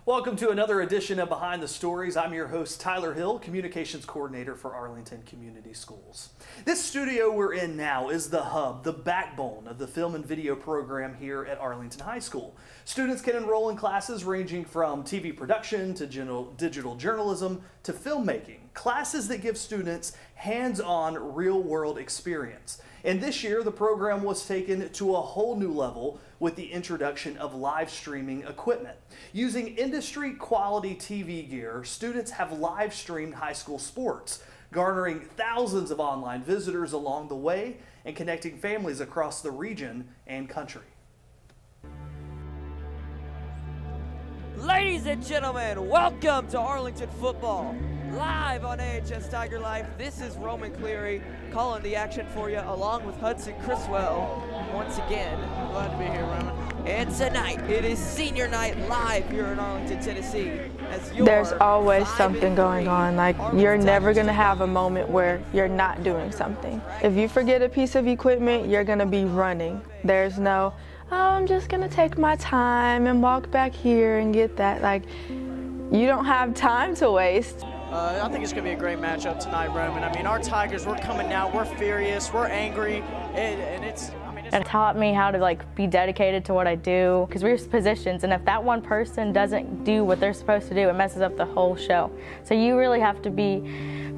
Welcome to another edition of Behind the Stories. I'm your host, Tyler Hill, Communications Coordinator for Arlington Community Schools. This studio we're in now is the hub, the backbone of the film and video program here at Arlington High School. Students can enroll in classes ranging from TV production to digital journalism to filmmaking, classes that give students hands-on real-world experience. And this year, the program was taken to a whole new level with the introduction of live streaming equipment. Using industry quality TV gear, students have live streamed high school sports, garnering thousands of online visitors along the way and connecting families across the region and country. Ladies and gentlemen, welcome to Arlington Football. Live on AHS Tiger Life, this is Roman Cleary calling the action for you along with Hudson Criswell. Once again, glad to be here, Roman. And tonight, it is senior night live here in Arlington, Tennessee. There's always something going on. Like, you're never going to have a moment where you're not doing something. If you forget a piece of equipment, you're going to be running. There's no, oh, I'm just going to take my time and walk back here and get that. Like, you don't have time to waste. I think it's going to be a great matchup tonight, Roman. I mean, our Tigers, we're coming out, we're furious, we're angry, and it's... It taught me how to be dedicated to what I do, because we're positions, and if that one person doesn't do what they're supposed to do, it messes up the whole show. So you really have to be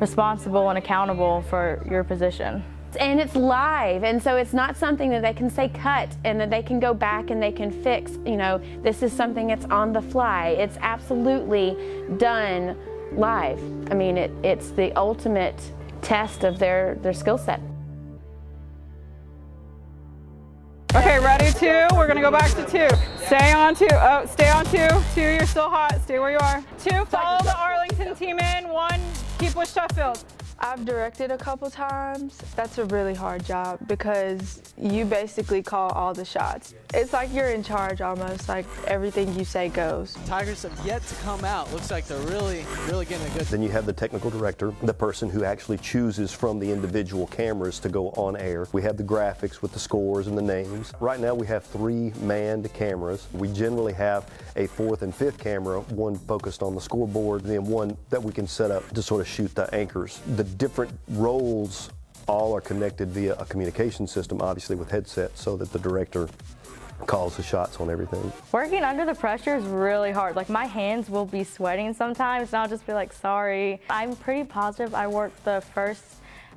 responsible and accountable for your position. And it's live, and so it's not something that they can say cut and that they can go back and they can fix. You know, this is something that's on the fly. It's absolutely done live. I mean, it's the ultimate test of their skill set. Okay, ready, two. We're gonna go back to two. Stay on two. Oh, stay on two. Two, you're still hot. Stay where you are. Two, follow the Arlington team in. One, keep with Sheffield. I've directed a couple times. That's a really hard job because you basically call all the shots. It's like you're in charge almost, like everything you say goes. Tigers have yet to come out. Looks like they're really getting a good... Then you have the technical director, the person who actually chooses from the individual cameras to go on air. We have the graphics with the scores and the names. Right now we have 3 manned cameras. We generally have a 4th and 5th camera, one focused on the scoreboard, and then one that we can set up to sort of shoot the anchors. The different roles all are connected via a communication system, obviously with headsets, so that the director calls the shots on everything. Working under the pressure is really hard. Like, my hands will be sweating sometimes, and I'll just be like, sorry. I'm pretty positive I worked the first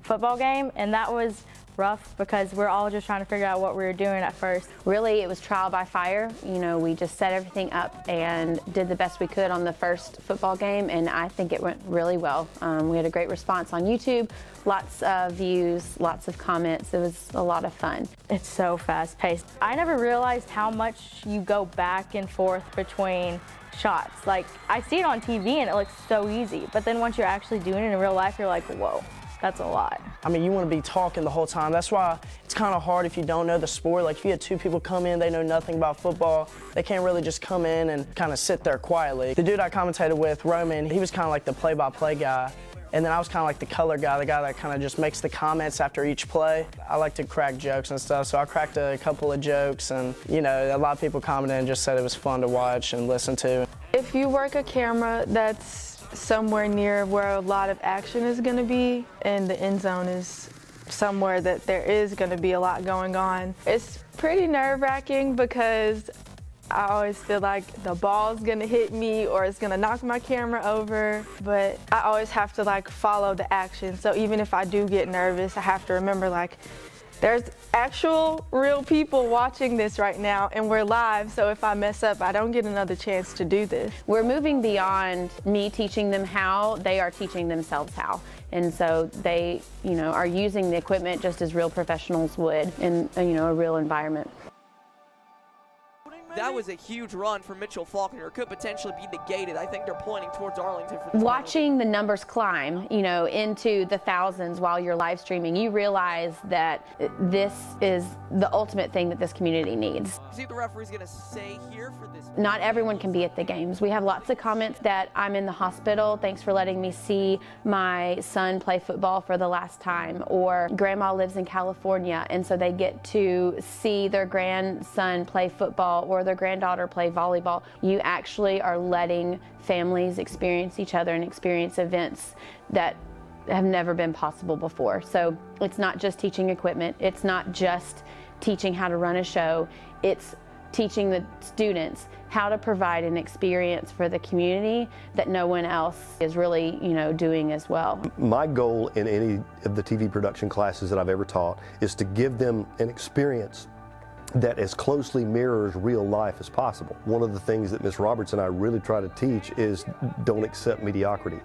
football game, and that was rough because we're all just trying to figure out what we were doing at first. Really, it was trial by fire. You know, we just set everything up and did the best we could on the first football game, and I think it went really well. We had a great response on YouTube, lots of views, lots of comments. It was a lot of fun. It's so fast-paced. I never realized how much you go back and forth between shots. Like, I see it on TV and it looks so easy, but then once you're actually doing it in real life, you're like, whoa. That's a lot. I mean, you want to be talking the whole time. That's why it's kind of hard if you don't know the sport. Like, if you had 2 people come in, they know nothing about football, they can't really just come in and kind of sit there quietly. The dude I commentated with, Roman, he was kind of like the play-by-play guy. And then I was kind of like the color guy, the guy that kind of just makes the comments after each play. I like to crack jokes and stuff, so I cracked a couple of jokes, and, you know, a lot of people commented and just said it was fun to watch and listen to. If you work a camera that's somewhere near where a lot of action is going to be, and the end zone is somewhere that there is going to be a lot going on, it's pretty nerve-wracking because I always feel like the ball's going to hit me or it's going to knock my camera over, but I always have to follow the action. So even if I do get nervous, I have to remember there's actual real people watching this right now, and we're live, so if I mess up, I don't get another chance to do this. We're moving beyond me teaching them how, they are teaching themselves how. And so they, are using the equipment just as real professionals would in, a real environment. that was a huge run for Mitchell Faulkner. It could potentially be negated. I think they're pointing towards Arlington for the Watching the numbers climb, into the thousands while you're live streaming, you realize that this is the ultimate thing that this community needs. See what the referee's going to say here for this. Not everyone can be at the games. We have lots of comments that I'm in the hospital. Thanks for letting me see my son play football for the last time. Or grandma lives in California, and so they get to see their grandson play football or their granddaughter play volleyball. You actually are letting families experience each other and experience events that have never been possible before. So it's not just teaching equipment. It's not just teaching how to run a show. It's teaching the students how to provide an experience for the community that no one else is really, doing as well. My goal in any of the TV production classes that I've ever taught is to give them an experience that as closely mirrors real life as possible. One of the things that Ms. Roberts and I really try to teach is don't accept mediocrity.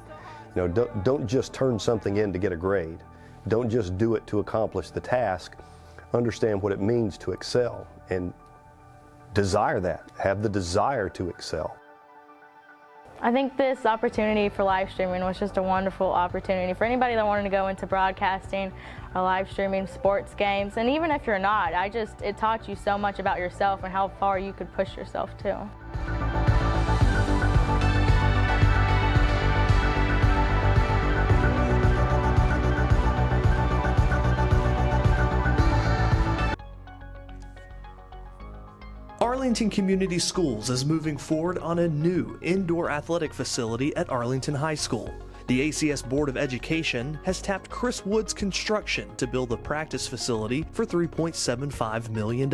Don't just turn something in to get a grade. Don't just do it to accomplish the task. Understand what it means to excel and desire that. Have the desire to excel. I think this opportunity for live streaming was just a wonderful opportunity for anybody that wanted to go into broadcasting or live streaming sports games. And even if you're not, it taught you so much about yourself and how far you could push yourself too. Arlington Community Schools is moving forward on a new indoor athletic facility at Arlington High School. The ACS Board of Education has tapped Chris Woods Construction to build a practice facility for $3.75 million.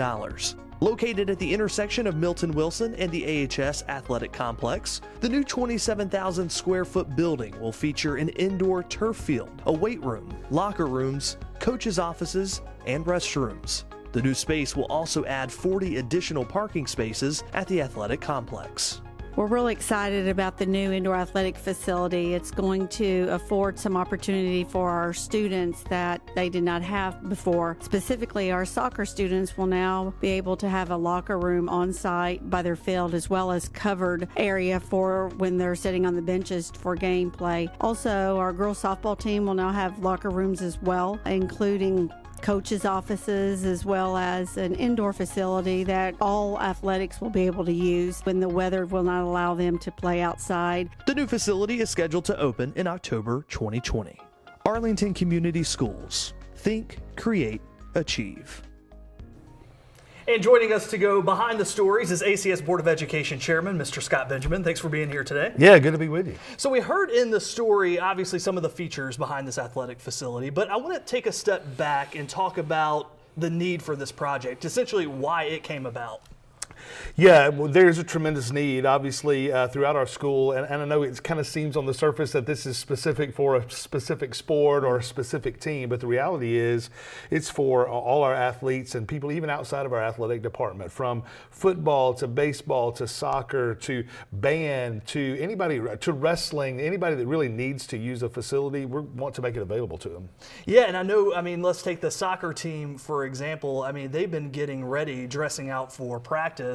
Located at the intersection of Milton Wilson and the AHS Athletic Complex, the new 27,000 square foot building will feature an indoor turf field, a weight room, locker rooms, coaches' offices, and restrooms. The new space will also add 40 additional parking spaces at the athletic complex. We're really excited about the new indoor athletic facility. It's going to afford some opportunity for our students that they did not have before. Specifically, our soccer students will now be able to have a locker room on site by their field, as well as covered area for when they're sitting on the benches for gameplay. Also, our girls softball team will now have locker rooms as well, including coaches' offices, as well as an indoor facility that all athletics will be able to use when the weather will not allow them to play outside. The new facility is scheduled to open in October 2020. Arlington Community Schools. Think, create, achieve. And joining us to go behind the stories is ACS Board of Education Chairman, Mr. Scott Benjamin. Thanks for being here today. Yeah, good to be with you. So we heard in the story, obviously, some of the features behind this athletic facility, but I want to take a step back and talk about the need for this project, essentially why it came about. Yeah, well, there's a tremendous need, obviously, throughout our school, and I know it kind of seems on the surface that this is specific for a specific sport or a specific team, but the reality is it's for all our athletes and people even outside of our athletic department, from football to baseball to soccer to band to anybody, to wrestling, anybody that really needs to use a facility, we want to make it available to them. Yeah, and I know, let's take the soccer team, for example. They've been getting ready, dressing out for practice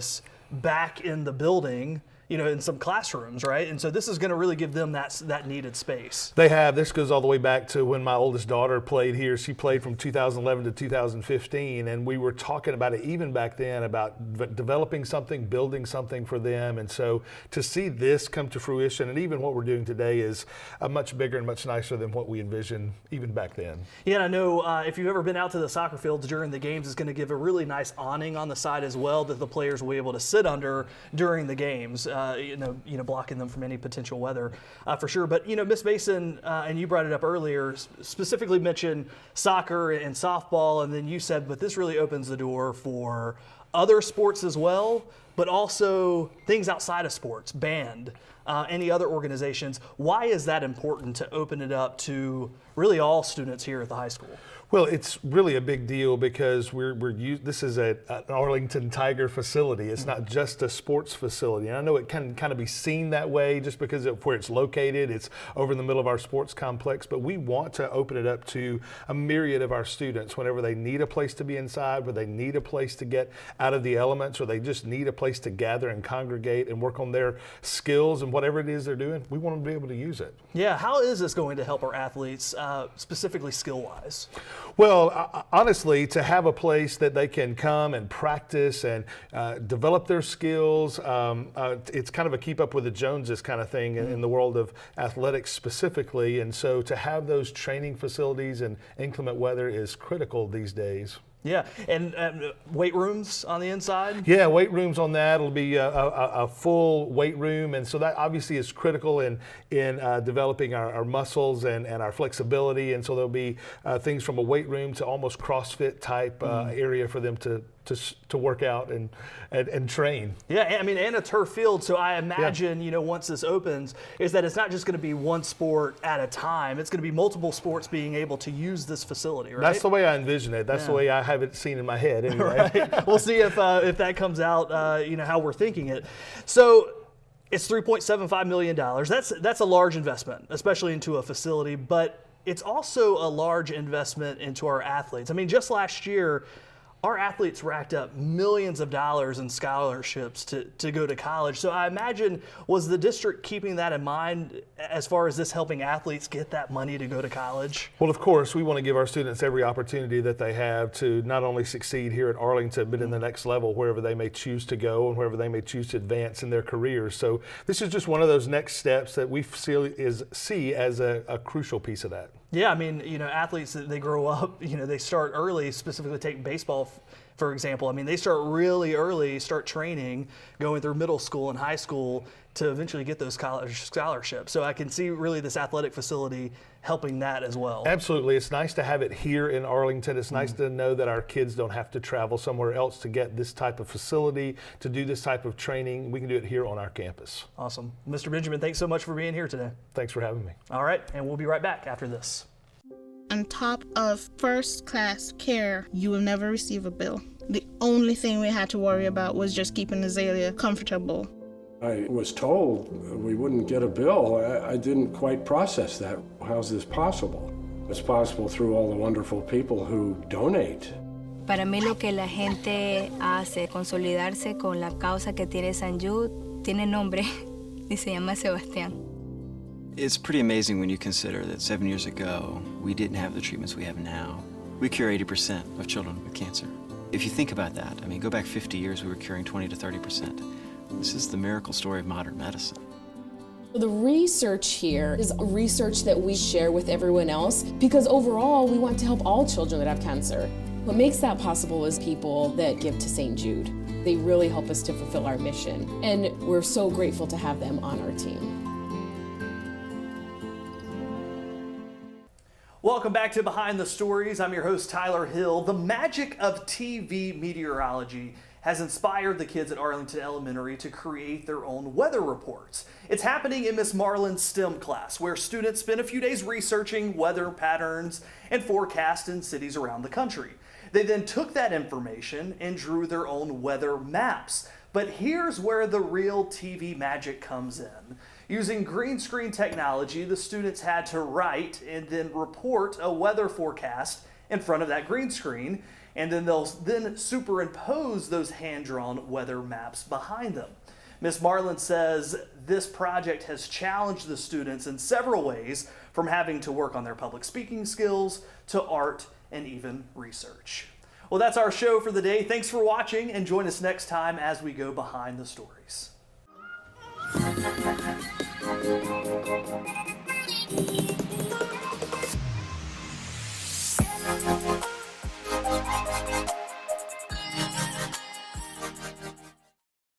back in the building, in some classrooms, right? And so this is going to really give them that needed space. They have. This goes all the way back to when my oldest daughter played here. She played from 2011 to 2015, and we were talking about it even back then about developing something, building something for them. And so to see this come to fruition, and even what we're doing today is much bigger and much nicer than what we envisioned even back then. Yeah, and I know if you've ever been out to the soccer fields during the games, it's going to give a really nice awning on the side as well that the players will be able to sit under during the games. Blocking them from any potential weather for sure. But, Ms. Mason, and you brought it up earlier, specifically mentioned soccer and softball, and then you said, but this really opens the door for other sports as well, but also things outside of sports, band, any other organizations. Why is that important to open it up to really all students here at the high school? Well, it's really a big deal because this is an Arlington Tiger facility. It's not just a sports facility. And I know it can kind of be seen that way just because of where it's located. It's over in the middle of our sports complex, but we want to open it up to a myriad of our students whenever they need a place to be inside, where they need a place to get out of the elements, or they just need a place place to gather and congregate and work on their skills and whatever it is they're doing, we want them to be able to use it. Yeah, how is this going to help our athletes, specifically skill-wise? Well, honestly, to have a place that they can come and practice and develop their skills, it's kind of a keep up with the Joneses kind of thing in the world of athletics specifically. And so to have those training facilities in inclement weather is critical these days. Yeah, and weight rooms on the inside? Yeah, weight rooms on that. It'll be a full weight room, and so that obviously is critical in developing our muscles and our flexibility. And so there'll be things from a weight room to almost CrossFit type area for them to work out and train. Yeah, I mean, and a turf field. So I imagine, you know, once this opens, is that it's not just going to be one sport at a time. It's going to be multiple sports being able to use this facility, right? That's the way I envision it. That's the way I have it seen in my head anyway. Right. We'll see if that comes out, you know, how we're thinking it. So it's $3.75 million. That's a large investment, especially into a facility, but it's also a large investment into our athletes. I mean, just last year, our athletes racked up millions of dollars in scholarships to go to college. So I imagine, was the district keeping that in mind as far as this helping athletes get that money to go to college? Well, of course, we want to give our students every opportunity that they have to not only succeed here at Arlington, but in the next level, wherever they may choose to go and wherever they may choose to advance in their careers. So this is just one of those next steps that we see as a crucial piece of that. Yeah, I mean, you know, athletes, they grow up, you know, they start early, specifically take baseball, for example. I mean, they start really early, start training, going through middle school and high school to eventually get those college scholarships. So I can see really this athletic facility helping that as well. Absolutely. It's nice to have it here in Arlington. It's nice to know that our kids don't have to travel somewhere else to get this type of facility, to do this type of training. We can do it here on our campus. Awesome. Mr. Benjamin, thanks so much for being here today. Thanks for having me. All right, and we'll be right back after this. On top of first-class care, you will never receive a bill. The only thing we had to worry about was just keeping Azalea comfortable. I was told we wouldn't get a bill. I didn't quite process that. How's this possible? It's possible through all the wonderful people who donate. Para mí lo que la gente hace, consolidarse con la causa que tiene St. Jude, tiene nombre y se llama Sebastián. It's pretty amazing when you consider that 7 years ago, we didn't have the treatments we have now. We cure 80% of children with cancer. If you think about that, I mean, go back 50 years, we were curing 20 to 30%. This is the miracle story of modern medicine. The research here is research that we share with everyone else because overall we want to help all children that have cancer. What makes that possible is people that give to St. Jude. They really help us to fulfill our mission, and we're so grateful to have them on our team. Welcome back to Behind the Stories. I'm your host, Tyler Hill. The magic of TV meteorology has inspired the kids at Arlington Elementary to create their own weather reports. It's happening in Miss Marlin's STEM class, where students spend a few days researching weather patterns and forecasts in cities around the country. They then took that information and drew their own weather maps. But here's where the real TV magic comes in. Using green screen technology, the students had to write and then report a weather forecast in front of that green screen, and then they'll superimpose those hand-drawn weather maps behind them. Miss Marlin says this project has challenged the students in several ways, from having to work on their public speaking skills to art and even research. Well, that's our show for the day. Thanks for watching, and join us next time as we go behind the stories. Thank you.